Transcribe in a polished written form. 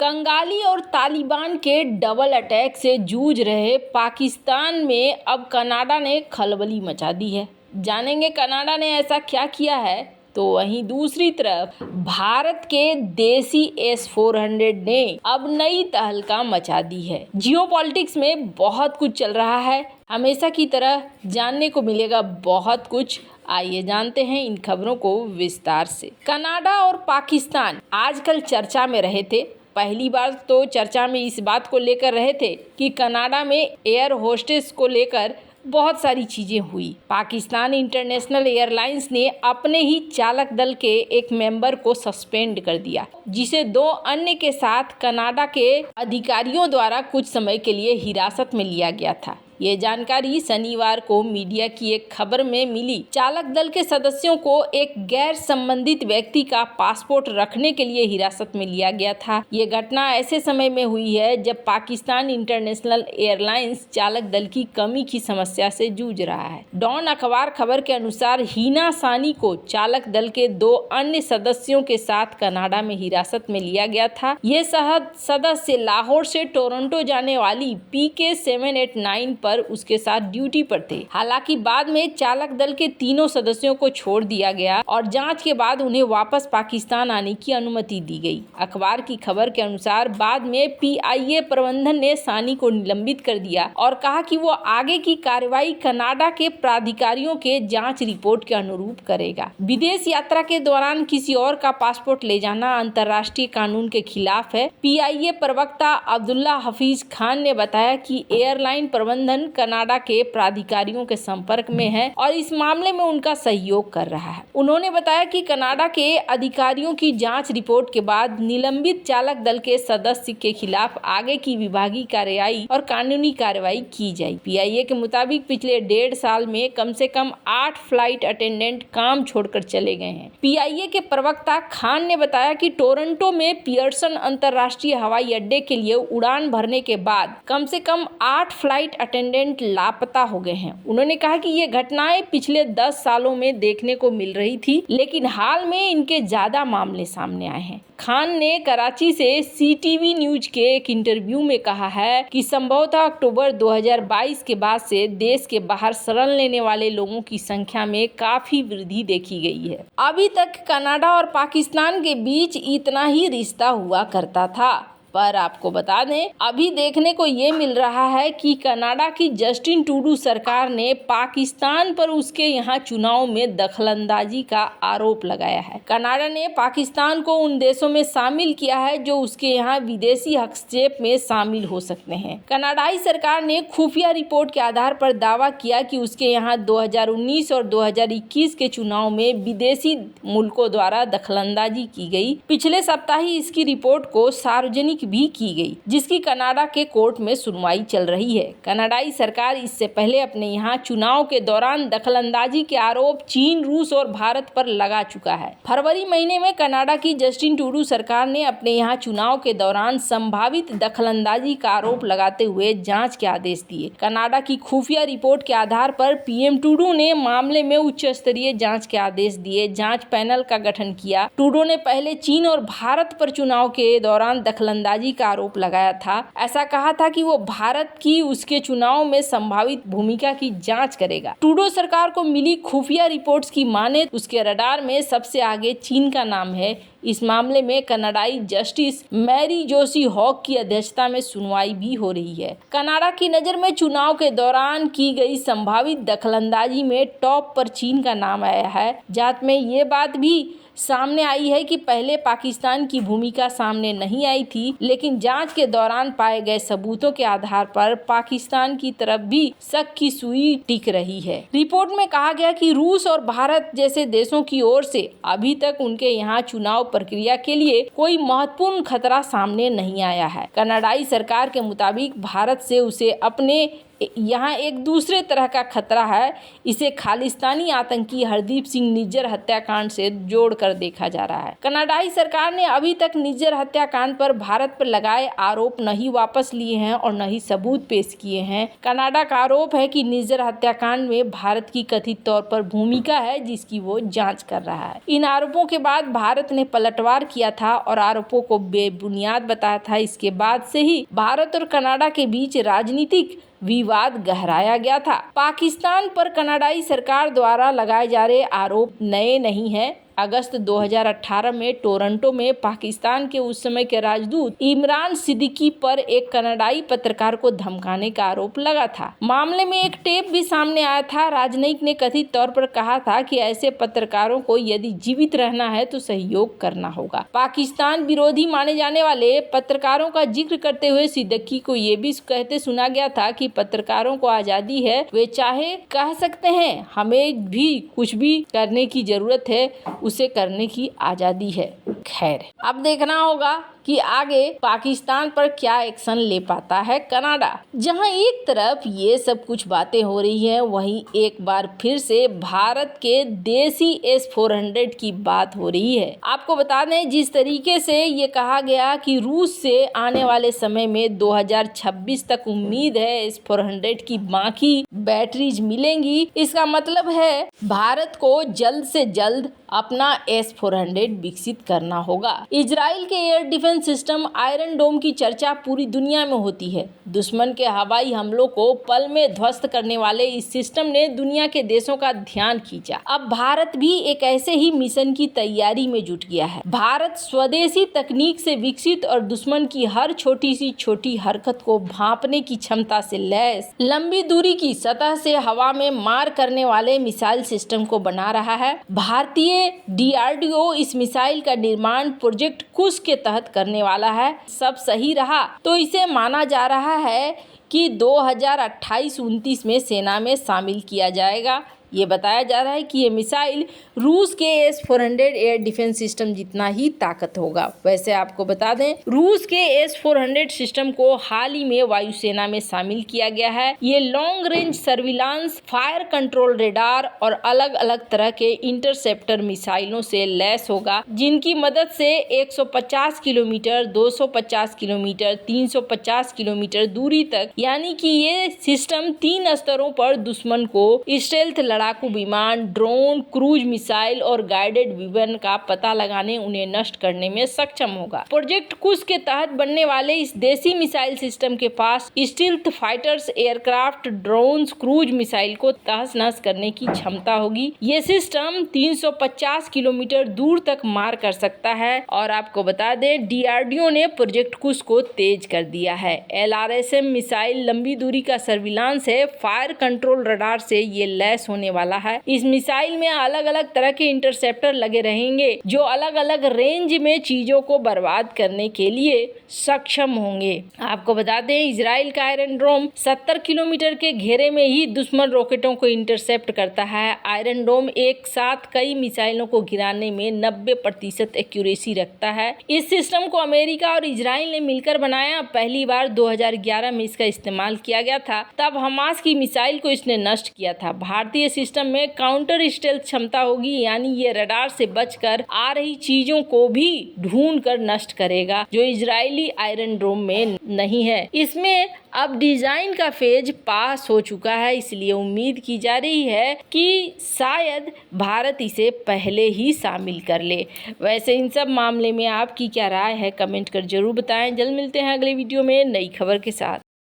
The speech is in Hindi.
कंगाली और तालिबान के डबल अटैक से जूझ रहे पाकिस्तान में अब कनाडा ने खलबली मचा दी है। जानेंगे कनाडा ने ऐसा क्या किया है। तो वहीं दूसरी तरफ भारत के देसी S-400 ने अब नई तहलका मचा दी है। जियोपॉलिटिक्स में बहुत कुछ चल रहा है, हमेशा की तरह जानने को मिलेगा बहुत कुछ। आइए जानते हैं इन खबरों को विस्तार से। कनाडा और पाकिस्तान आजकल चर्चा में रहे थे। पहली बार तो चर्चा में इस बात को लेकर रहे थे कि कनाडा में एयर होस्टेस को लेकर बहुत सारी चीज़ें हुई। पाकिस्तान इंटरनेशनल एयरलाइंस ने अपने ही चालक दल के एक मेंबर को सस्पेंड कर दिया, जिसे 2 अन्य के साथ कनाडा के अधिकारियों द्वारा कुछ समय के लिए हिरासत में लिया गया था। ये जानकारी शनिवार को मीडिया की एक खबर में मिली। चालक दल के सदस्यों को एक गैर संबंधित व्यक्ति का पासपोर्ट रखने के लिए हिरासत में लिया गया था। ये घटना ऐसे समय में हुई है जब पाकिस्तान इंटरनेशनल एयरलाइंस चालक दल की कमी की समस्या से जूझ रहा है। डॉन अखबार खबर के अनुसार हिना सानी को चालक दल के 2 अन्य सदस्यों के साथ कनाडा में हिरासत में लिया गया था। ये सदस्य लाहौर से टोरंटो जाने वाली PK 789 पर उसके साथ ड्यूटी पर थे। हालांकि बाद में चालक दल के तीनों सदस्यों को छोड़ दिया गया और जांच के बाद उन्हें वापस पाकिस्तान आने की अनुमति दी गई। अखबार की खबर के अनुसार बाद में PIA प्रबंधन ने सानी को निलंबित कर दिया और कहा कि वो आगे की कार्रवाई कनाडा के प्राधिकारियों के जांच रिपोर्ट के अनुरूप करेगा। विदेश यात्रा के दौरान किसी और का पासपोर्ट ले जाना अंतर्राष्ट्रीय कानून के खिलाफ है। PIA प्रवक्ता अब्दुल्ला हफीज खान ने बताया कि एयरलाइन प्रबंधन कनाडा के प्राधिकारियों के संपर्क में है और इस मामले में उनका सहयोग कर रहा है। उन्होंने बताया कि कनाडा के अधिकारियों की जांच रिपोर्ट के बाद निलंबित चालक दल के सदस्य के खिलाफ आगे की विभागीय कार्रवाई और कानूनी कार्रवाई की जाएगी। PIA के मुताबिक पिछले 1.5 साल में कम से कम 8 फ्लाइट अटेंडेंट काम छोड़कर चले गए हैं। PIA के प्रवक्ता खान ने बताया कि टोरंटो में पियर्सन अंतर्राष्ट्रीय हवाई अड्डे के लिए उड़ान भरने के बाद कम से कम 8 फ्लाइट अटेंडेंट लापता हो गए हैं। उन्होंने कहा कि ये घटनाएं पिछले 10 सालों में देखने को मिल रही थी, लेकिन हाल में इनके ज्यादा मामले सामने आए हैं। खान ने कराची से CTV न्यूज के एक इंटरव्यू में कहा है कि संभवतः अक्टूबर 2022 के बाद से देश के बाहर शरण लेने वाले लोगों की संख्या में काफी वृद्धि देखी गई है। अभी तक कनाडा और पाकिस्तान के बीच इतना ही रिश्ता हुआ करता था, पर आपको बता दें अभी देखने को ये मिल रहा है कि कनाडा की जस्टिन ट्रूडो सरकार ने पाकिस्तान पर उसके यहाँ चुनाव में दखलंदाजी का आरोप लगाया है। कनाडा ने पाकिस्तान को उन देशों में शामिल किया है जो उसके यहाँ विदेशी हस्तक्षेप में शामिल हो सकते हैं। कनाडाई सरकार ने खुफिया रिपोर्ट के आधार पर दावा किया कि उसके यहाँ 2019 और 2021 के चुनाव में विदेशी मुल्कों द्वारा दखलंदाजी की गई। पिछले सप्ताह ही इसकी रिपोर्ट को सार्वजनिक भी की गई, जिसकी कनाडा के कोर्ट में सुनवाई चल रही है। कनाडाई सरकार इससे पहले अपने यहाँ चुनाव के दौरान दखलंदाजी के आरोप चीन, रूस और भारत पर लगा चुका है। फरवरी महीने में कनाडा की जस्टिन ट्रूडो सरकार ने अपने यहाँ चुनाव के दौरान संभावित दखलंदाजी का आरोप लगाते हुए जांच के आदेश दिए। कनाडा की खुफिया रिपोर्ट के आधार पर PM ट्रूडो ने मामले में उच्च स्तरीय जांच के आदेश दिए। जांच पैनल का गठन किया। ट्रूडो ने पहले चीन और भारत पर चुनाव के दौरान दखलंदाजी का आरोप लगाया था। ऐसा कहा था कि वो भारत की उसके चुनाव में संभावित भूमिका की जांच करेगा। ट्रूडो सरकार को मिली खुफिया रिपोर्ट्स की माने उसके रडार में सबसे आगे चीन का नाम है। इस मामले में कनाडाई जस्टिस मैरी जोशी हॉक की अध्यक्षता में सुनवाई भी हो रही है। कनाडा की नज़र में चुनाव के दौरान की गई संभावित दखलंदाजी में टॉप पर चीन का नाम आया है। जांच में ये बात भी सामने आई है कि पहले पाकिस्तान की भूमिका सामने नहीं आई थी, लेकिन जांच के दौरान पाए गए सबूतों के आधार पर पाकिस्तान की तरफ भी शक की सुई टिक रही है। रिपोर्ट में कहा गया कि रूस और भारत जैसे देशों की ओर से अभी तक उनके यहाँ चुनाव प्रक्रिया के लिए कोई महत्वपूर्ण खतरा सामने नहीं आया है। कनाडाई सरकार के मुताबिक भारत से उसे अपने यहाँ एक दूसरे तरह का खतरा है। इसे खालिस्तानी आतंकी हरदीप सिंह निज्जर हत्याकांड से जोड़कर देखा जा रहा है। कनाडाई सरकार ने अभी तक निज्जर हत्याकांड पर भारत पर लगाए आरोप नहीं वापस लिए हैं और न ही सबूत पेश किए हैं। कनाडा का आरोप है कि निज्जर हत्याकांड में भारत की कथित तौर पर भूमिका है, जिसकी वो जांच कर रहा है। इन आरोपों के बाद भारत ने पलटवार किया था और आरोपों को बेबुनियाद बताया था। इसके बाद से ही भारत और कनाडा के बीच राजनीतिक विवाद गहराया गया था। पाकिस्तान पर कनाडाई सरकार द्वारा लगाए जा रहे आरोप नए नहीं हैं। अगस्त 2018 में टोरंटो में पाकिस्तान के उस समय के राजदूत इमरान सिद्दीकी पर एक कनाडाई पत्रकार को धमकाने का आरोप लगा था। मामले में एक टेप भी सामने आया था। राजनयिक ने कथित तौर पर कहा था कि ऐसे पत्रकारों को यदि जीवित रहना है तो सहयोग करना होगा। पाकिस्तान विरोधी माने जाने वाले पत्रकारों का जिक्र करते हुए सिद्दीकी को ये भी कहते सुना गया था कि पत्रकारों को आजादी है, वे चाहे कह सकते हैं, हमें भी कुछ भी करने की जरूरत है, उसे करने की आजादी है। खैर, अब देखना होगा कि आगे पाकिस्तान पर क्या एक्शन ले पाता है कनाडा। जहां एक तरफ ये सब कुछ बातें हो रही है, वहीं एक बार फिर से भारत के देसी S-400 की बात हो रही है। आपको बता दें, जिस तरीके से ये कहा गया कि रूस से आने वाले समय में 2026 तक उम्मीद है S-400 की बाकी बैटरीज मिलेंगी, इसका मतलब है भारत को जल्द से जल्द अपना S-400 विकसित करना होगा। इजराइल के एयर डिफेंस सिस्टम आयरन डोम की चर्चा पूरी दुनिया में होती है। दुश्मन के हवाई हमलों को पल में ध्वस्त करने वाले इस सिस्टम ने दुनिया के देशों का ध्यान खींचा। अब भारत भी एक ऐसे ही मिशन की तैयारी में जुट गया है। भारत स्वदेशी तकनीक से विकसित और दुश्मन की हर छोटी सी छोटी हरकत को भांपने की क्षमता से लैस लंबी दूरी की सतह से हवा में मार करने वाले मिसाइल सिस्टम को बना रहा है। भारतीय DRDO इस मिसाइल का निर्माण प्रोजेक्ट कुश के तहत करने वाला है। सब सही रहा तो इसे माना जा रहा है कि 2028-29 में सेना में शामिल किया जाएगा। ये बताया जा रहा है कि ये मिसाइल रूस के S-400 एयर डिफेंस सिस्टम जितना ही ताकत होगा। वैसे आपको बता दें, रूस के S-400 सिस्टम को हाल ही में वायुसेना में शामिल किया गया है। ये long range surveillance, fire control radar और अलग अलग तरह के इंटरसेप्टर मिसाइलों से लैस होगा, जिनकी मदद से 150 किलोमीटर, 250 किलोमीटर, 350 किलोमीटर दूरी तक, यानी कि ये सिस्टम 3 स्तरों पर दुश्मन को स्टेल्थ लड़ाकू विमान, ड्रोन, क्रूज मिसाइल और गाइडेड विमान का पता लगाने, उन्हें नष्ट करने में सक्षम होगा। प्रोजेक्ट कुश के तहत बनने वाले इस देसी मिसाइल सिस्टम के पास stealth fighters aircraft, drones, cruise missile को तहस नहस करने की क्षमता होगी। ये सिस्टम 350 किलोमीटर दूर तक मार कर सकता है। और आपको बता दें, DRDO ने प्रोजेक्ट कुश को तेज कर दिया है। LRSM मिसाइल लंबी दूरी का सर्विलांस है। फायर कंट्रोल रडार से ये लैस होने वाला है। इस मिसाइल में अलग अलग तरह के इंटरसेप्टर लगे रहेंगे, जो अलग अलग रेंज में चीजों को बर्बाद करने के लिए सक्षम होंगे। आपको बता दें, इजराइल का आयरन डोम 70 किलोमीटर के घेरे में ही दुश्मन रॉकेटों को इंटरसेप्ट करता है। आयरन डोम एक साथ कई मिसाइलों को गिराने में 90% एक्यूरेसी रखता है। इस सिस्टम को अमेरिका और इजराइल ने मिलकर बनाया। पहली बार 2011 में इसका इस्तेमाल किया गया था, तब हमास की मिसाइल को इसने नष्ट किया था। भारतीय सिस्टम में काउंटर स्टेल्थ क्षमता होगी, यानी ये रडार से बचकर आ रही चीजों को भी ढूंढ कर नष्ट करेगा, जो इजरायली आयरन डोम में नहीं है। इसमें अब डिजाइन का फेज पास हो चुका है, इसलिए उम्मीद की जा रही है कि शायद भारत इसे पहले ही शामिल कर ले। वैसे इन सब मामले में आपकी क्या राय है, कमेंट कर जरूर बताएं। जल्द मिलते हैं अगले वीडियो में नई खबर के साथ।